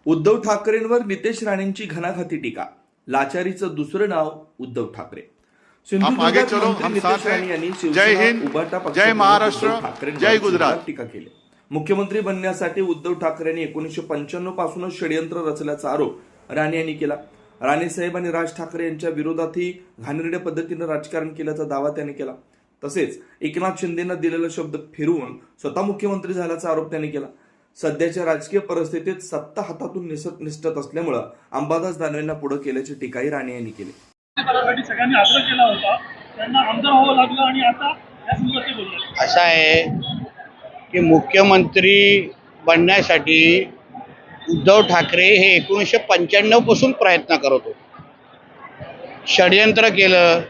उद्धव ठाकरेंवर नितेश राणेंची घणाघाती टीका. लाचारीचं दुसरं नाव उद्धव ठाकरे. आप आगे चलो, हम साथ हैं. जय हिंद, जय महाराष्ट्र, जय गुजरात. टीका केली. मुख्यमंत्री बनण्यासाठी उद्धव ठाकरेंनी 1995 पासूनच षडयंत्र रचल्याचा आरोप राणे यांनी केला. राणे साहेब आणि राज ठाकरे यांच्या विरोधातही घाणेरड्या पद्धतीनं राजकारण केल्याचा दावा त्यांनी केला. तसेच एकनाथ शिंदेंना दिलेला शब्द फिरवून स्वतः मुख्यमंत्री झाल्याचा आरोप त्यांनी केला. सध्याच्या राजकीय परिस्थितीत सत्ता हातातून निसटत असल्यामुळे अंबादास दानवेंना पुढे केल्याची टीकाही राणे यांनी केली. सगळ्यांनी आग्रह केला होता, त्यांना आमदार व्हावं लागलं आणि आता या संदर्भात बोलले. असं आहे की मुख्यमंत्री बनण्यासाठी उद्धव ठाकरे हे 1995 पासून प्रयत्न करत होते. षडयंत्र केलं,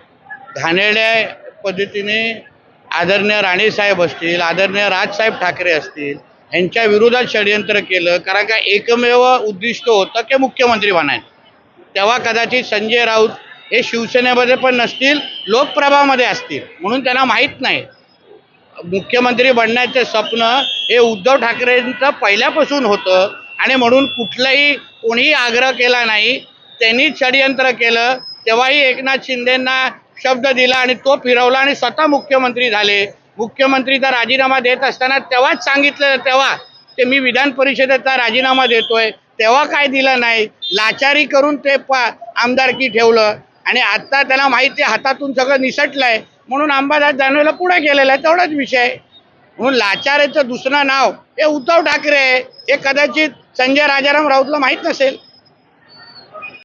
घाणेरड्या पद्धतीने आदरणीय राणेसाहेब असतील, आदरणीय राजसाहेब ठाकरे असतील यांच्या विरोधात षडयंत्र केलं. कारण का एकमेव उद्दिष्ट होतं की मुख्यमंत्री बनायचं. तेव्हा कदाचित संजय राऊत हे शिवसेनेमध्ये पण नसतील, लोकप्रभामध्ये असतील, म्हणून त्यांना माहीत नाही. मुख्यमंत्री बनण्याचं स्वप्न हे उद्धव ठाकरेंचं पहिल्यापासून होतं आणि म्हणून कुठलाही कोणीही आग्रह केला नाही. त्यांनीच षडयंत्र केलं. तेव्हाही एकनाथ शिंदेंना शब्द दिला आणि तो फिरवला आणि स्वतः मुख्यमंत्री झाले. मुख्यमंत्रीचा राजीनामा देत असताना तेव्हाच सांगितलं, तेव्हा ते मी विधान परिषदेचा राजीनामा देतोय, तेव्हा काय दिलं नाही. लाचारी करून ते आमदारकी ठेवलं आणि आता त्याला माहिती हातातून सगळं निसटलंय म्हणून अंबादास दानवेला पुढे गेलेला आहे. तेवढाच विषय. म्हणून लाचारीचं दुसरं नाव हे उद्धव ठाकरे हे कदाचित संजय राजाराम राऊतला माहीत नसेल.